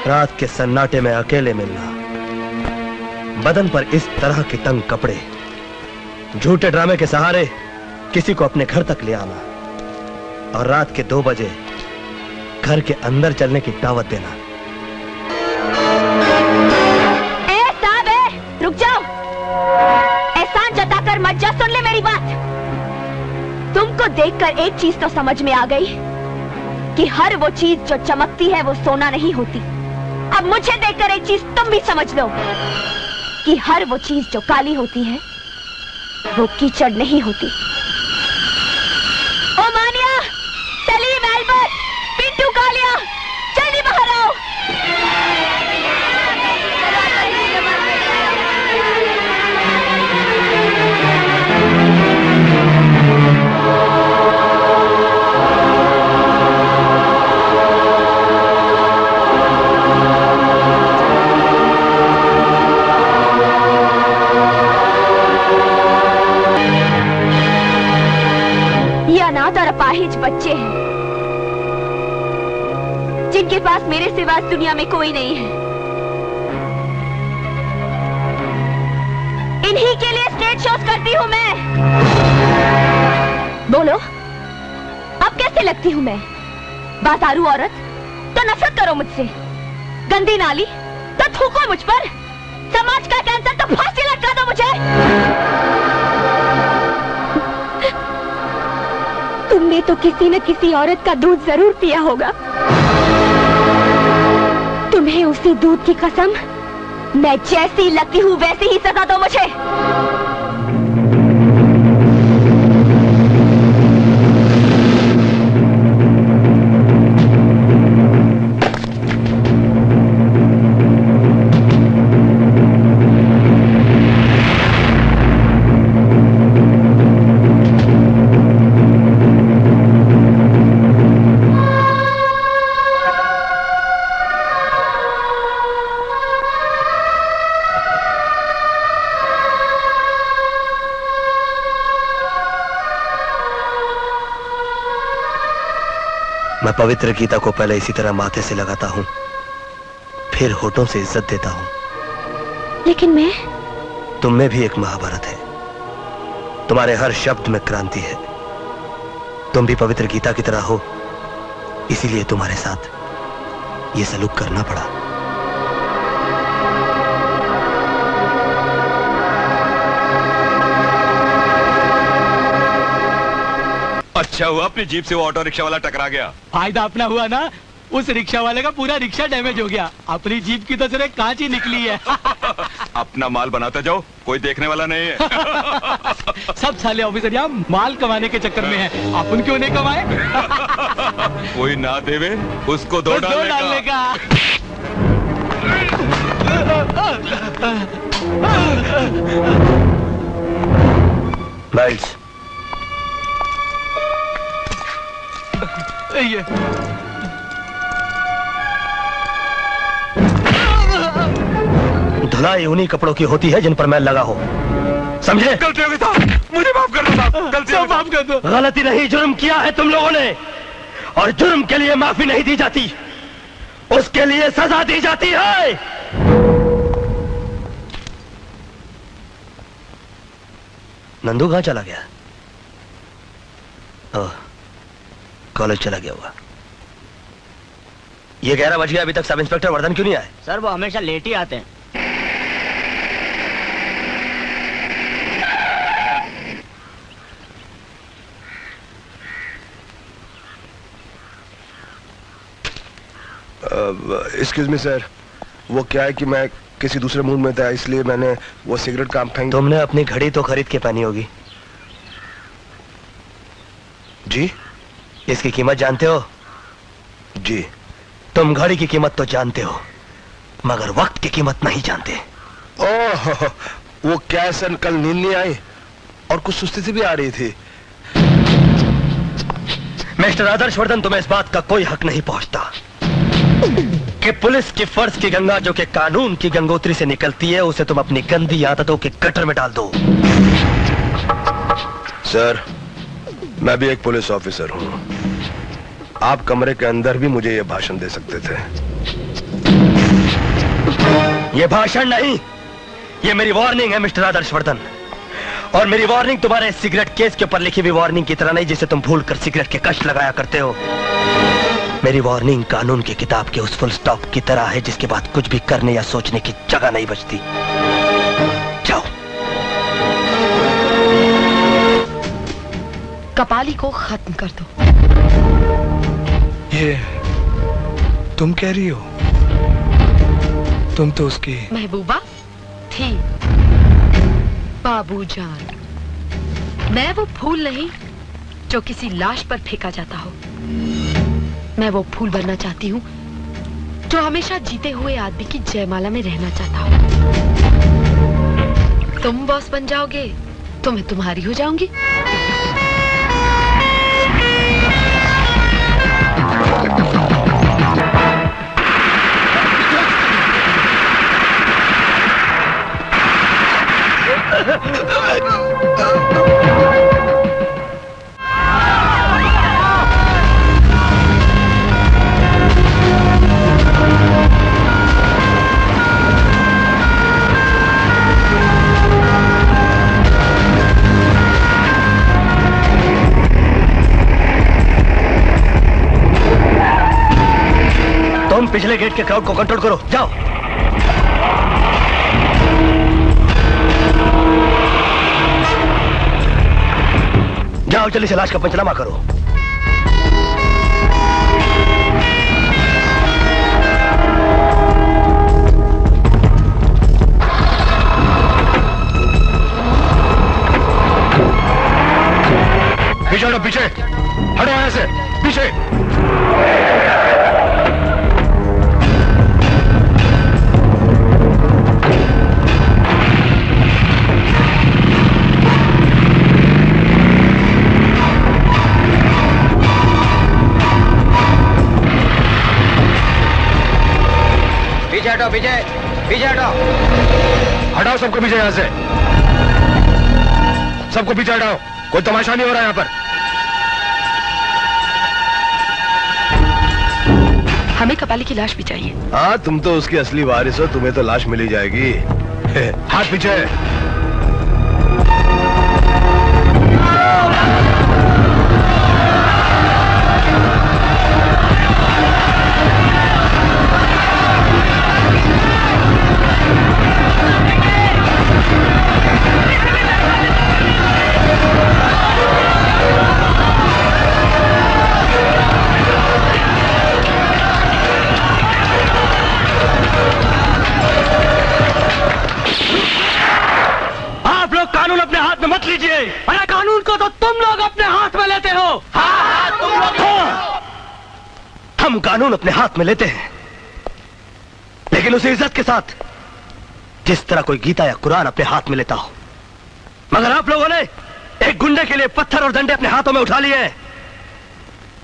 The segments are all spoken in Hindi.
रात के सन्नाटे में अकेले मिलना, बदन पर इस तरह के तंग कपड़े, झूठे ड्रामे के सहारे किसी को अपने घर तक ले आना और रात के 2 बजे घर के अंदर चलने की दावत देना। रुक जाओ, एहसान जताकर मत जा, सुन ले मेरी बात। तुमको देखकर एक चीज तो समझ में आ गई कि हर वो चीज जो चमकती है वो सोना नहीं होती। अब मुझे देखकर एक चीज तुम भी समझ लो कि हर वो चीज जो काली होती है वो कीचड़ नहीं होती। ओ मानिया, सलीम, एल्बर्ट, पिंटू, कालिया, जल्दी बाहर आओ। अनाथ और अपाहिज बच्चे हैं जिनके पास मेरे सिवा इस दुनिया में कोई नहीं है। इन्हीं के लिए स्टेज शोज करती हूँ मैं। बोलो, अब कैसे लगती हूँ मैं? बातारू औरत तो नफरत करो मुझसे, गंदी नाली तो थूको मुझ पर, समाज का कैंसर तो फांसी लटका दो मुझे। तुमने तो किसी न किसी औरत का दूध जरूर पिया होगा। तुम्हें उसी दूध की कसम, मैं जैसी लगती हूँ वैसी ही सजा दो मुझे। मैं पवित्र गीता को पहले इसी तरह माथे से लगाता हूं, फिर होठों से इज्जत देता हूं। लेकिन मैं, तुम में भी एक महाभारत है, तुम्हारे हर शब्द में क्रांति है। तुम भी पवित्र गीता की तरह हो, इसीलिए तुम्हारे साथ ये सलूक करना पड़ा। अच्छा हुआ अपनी जीप से वो ऑटो रिक्शा वाला टकरा गया। फायदा अपना हुआ ना, उस रिक्शा वाले का पूरा रिक्शा डैमेज हो गया। अपनी जीप की तो सिर्फ कांच ही निकली है। अपना माल बनाते जाओ, कोई देखने वाला नहीं है। सब साले ऑफिसर यहाँ माल कमाने के चक्कर में है, अपन क्यों नहीं कमाए? कोई ना देवे उसको दो डालने का। लाइट्स। ये धुलाई उन्हीं कपड़ों की होती है जिन पर मैल लगा हो, समझे? गलती हो गई था, मुझे माफ कर दो साहब, गलती हो गई। माफ कर दो। गलती नहीं, जुर्म किया है तुम लोगों ने, और जुर्म के लिए माफी नहीं दी जाती, उसके लिए सजा दी जाती है। नंदू कहां चला गया? ओह, कॉलेज चला गया हुआ। ये 11 बज गया, अभी तक सब इंस्पेक्टर वर्धन क्यों नहीं आए? सर वो हमेशा लेट ही आते हैं। एक्सक्यूज मी सर, वो क्या है कि मैं किसी दूसरे मूड में था, इसलिए मैंने वो सिगरेट काम फेंक। तुमने अपनी घड़ी तो खरीद के पहनी होगी। जी? इसकी कीमत जानते हो? जी। तुम घड़ी की कीमत तो जानते हो, मगर वक्त की कीमत नहीं जानते। ओह, वो क्या सर, कल नींद नहीं आई और कुछ सुस्ती सी भी आ रही थी। मिस्टर आदर्श वर्धन, तुम्हें इस बात का कोई हक नहीं पहुंचता कि पुलिस की फर्ज की गंगा जो कि कानून की गंगोत्री से निकलती है, उसे तुम अपनी गंदी आदतों के गटर में डाल दो। सर, मैं भी एक पुलिस ऑफिसर हूं। आप कमरे के अंदर भी मुझे यह भाषण दे सकते थे। ये भाषण नहीं, ये मेरी वार्निंग है मिस्टर आदर्श वर्धन। और मेरी वार्निंग तुम्हारे सिगरेट केस के ऊपर लिखी हुई वार्निंग की तरह नहीं जिसे तुम भूलकर सिगरेट के कष्ट लगाया करते हो। मेरी वार्निंग कानून की किताब के उस फुल स्टॉप की तरह है जिसके बाद कुछ भी करने या सोचने की जगह नहीं बचती। जाओ। कपाली को खत्म कर दो। ये तुम कह रही हो? तुम तो उसकी महबूबा थी। बाबूजान, मैं वो फूल नहीं जो किसी लाश पर फेंका जाता हो। मैं वो फूल बनना चाहती हूँ जो हमेशा जीते हुए आदमी की जयमाला में रहना चाहता हो। तुम बॉस बन जाओगे तो मैं तुम्हारी हो जाऊंगी। तुम पिछले गेट के क्राउड को कंट्रोल करो। जाओ। जाओ जल्दी से लाश का पंचनामा करो। पीछे हटो, पीछे हटो, यहाँ से पीछे। पीछे हटो, पीछे पीछे हटो। हटाओ सबको पीछे, यहाँ से सबको पीछे हटाओ। कोई तमाशा नहीं हो रहा यहाँ पर। हमें कपाली की लाश भी चाहिए। हाँ, तुम तो उसकी असली वारिस हो, तुम्हें तो लाश मिल ही जाएगी। हाथ पीछे। कानून अपने हाथ में मत लीजिए। अरे कानून को तो तुम लोग अपने हाथ में लेते हो। हाँ, तुम लोग। हाँ, हम कानून अपने हाथ में लेते हैं, लेकिन उसी इज्जत के साथ जिस तरह कोई गीता या कुरान अपने हाथ में लेता हो। मगर आप लोगों ने एक गुंडे के लिए पत्थर और डंडे अपने हाथों में उठा लिए हैं।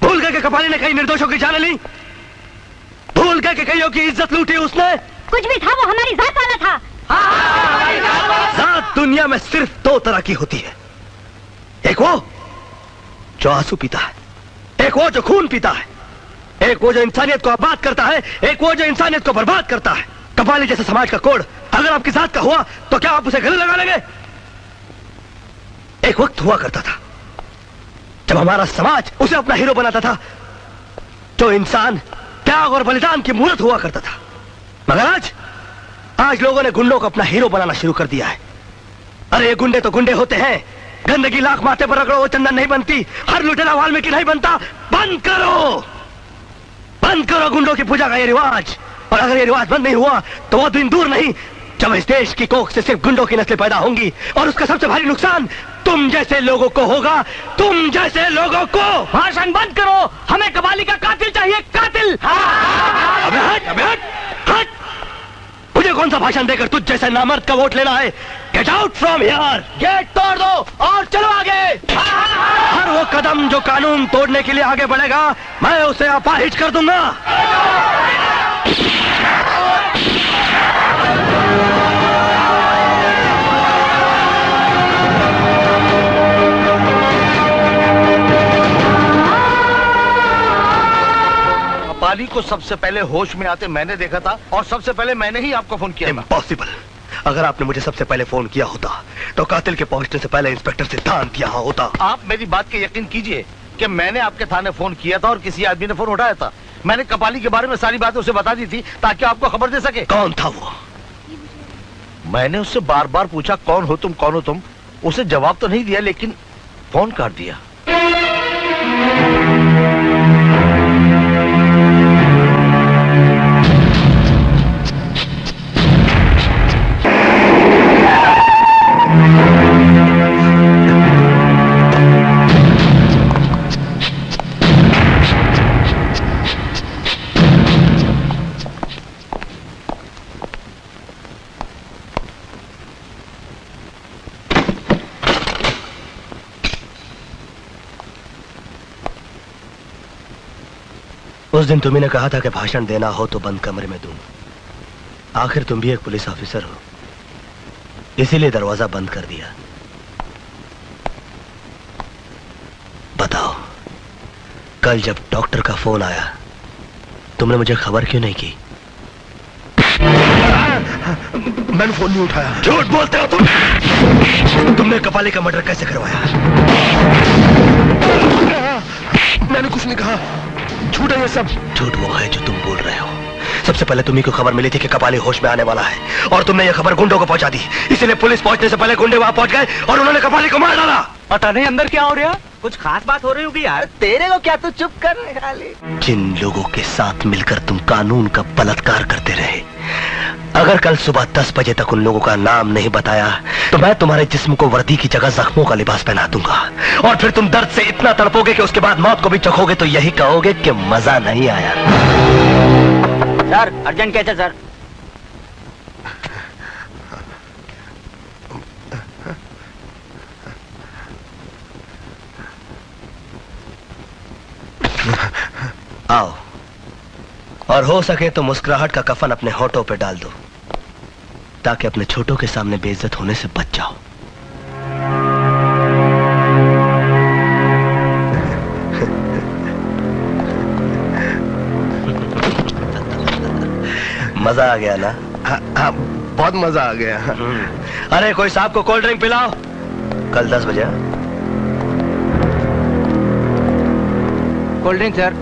भूल गए कि कपाली ने कई निर्दोषों की जान ली। भूल गए कि कईयों की इज्जत लूटी उसने। कुछ भी था, वो हमारी जात वाला था। जात दुनिया में सिर्फ दो तरह की होती है, एक वो जो आंसू पीता है, एक वो जो खून पीता है, एक वो जो इंसानियत को आबाद करता है, एक वो जो इंसानियत को बर्बाद करता है। कपाली जैसे समाज का कोड अगर आपकी जात का हुआ तो क्या आप उसे गले लगा लेंगे? एक वक्त हुआ करता था जब हमारा समाज उसे अपना हीरो बनाता था, जो इंसान त्याग और बलिदान की मूर्त हुआ करता था। मगर आज लोगों ने गुंडों को अपना हीरो बनाना शुरू कर दिया है। अरे ये गुंडे तो गुंडे होते हैं, गंदगी लाख माथे पर रगड़ो वो चंदन नहीं बनती, हर लुटेरा वाल्मीकि नहीं बनता। बंद करो, बंद करो गुंडों की पूजा का ये रिवाज। और अगर ये रिवाज बंद नहीं हुआ तो वो दिन दूर नहीं जब इस देश की कोख से सिर्फ गुंडों की नस्लें पैदा होंगी, और उसका सबसे भारी नुकसान तुम जैसे लोगों को होगा। तुम जैसे लोगों को। भाषण बंद करो, हमें कबाली का कातिल चाहिए, कातिल। अबे हट, अबे हट, हट। मुझे कौन सा भाषण देकर तुझ जैसे नामर्द का वोट लेना है? Get out from here. Gate तोड़ दो और चलो आगे। हर वो कदम जो कानून तोड़ने के लिए आगे बढ़ेगा मैं उसे अपाहिज कर दूंगा। कपाली आपको सबसे पहले होश में आते मैंने देखा था और सबसे पहले मैंने ही आपको फोन किया था। इम्पॉसिबल। अगर आपने मुझे सबसे पहले फोन किया होता तो कातिल के पहुंचने से पहले इंस्पेक्टर सिद्धांत यहाँ होता। आप मेरी बात के यकीन कीजिए कि मैंने आपके थाने फोन किया था और किसी आदमी ने फोन उठाया था। मैंने कपाली के बारे में सारी बातें उसे बता दी थी ताकि आपको खबर दे सके। कौन था वो? मैंने उससे बार बार पूछा कौन हो तुम, कौन हो तुम। उसे जवाब तो नहीं दिया लेकिन फोन काट दिया। उस दिन तुम्ही ने कहा था कि भाषण देना हो तो बंद कमरे में दूं। आखिर तुम भी एक पुलिस ऑफिसर हो, इसीलिए दरवाजा बंद कर दिया। बताओ, कल जब डॉक्टर का फोन आया तुमने मुझे खबर क्यों नहीं की? मैंने फोन नहीं उठाया। झूठ बोलते हो तुम। तुमने कपाली का मर्डर कैसे करवाया? मैंने कुछ नहीं कहा, झूठ है ये सब। झूठ वो है जो तुम बोल रहे हो। सबसे पहले तुम्ही को खबर मिली थी कि कपाली होश में आने वाला है और तुमने ये खबर गुंडों को पहुंचा दी। इसीलिए पुलिस पहुंचने से पहले गुंडे वहां पहुंच गए और उन्होंने कपाली को मार डाला। पता नहीं अंदर क्या हो रहा, कुछ खास बात हो रही होगी यार। तेरे को क्या, तू चुप कर खाली। जिन लोगों के साथ मिलकर तुम कानून का बलात्कार करते रहे, अगर कल सुबह 10 बजे तक उन लोगों का नाम नहीं बताया तो मैं तुम्हारे जिस्म को वर्दी की जगह जख्मों का लिबास पहना दूंगा और फिर तुम दर्द से इतना तड़पोगे कि उसके बाद मौत को भी चखोगे तो यही कहोगे कि मजा नहीं आया। सर अर्जेंट कैसे सर? आओ, और हो सके तो मुस्कुराहट का कफन अपने होठों पे डाल दो ताकि अपने छोटों के सामने बेइज्जत होने से बच जाओ। मजा आ गया ना? हाँ, बहुत मजा आ गया। अरे कोई साहब को कोल्ड ड्रिंक पिलाओ। कल 10 बजे। Cold drink sir.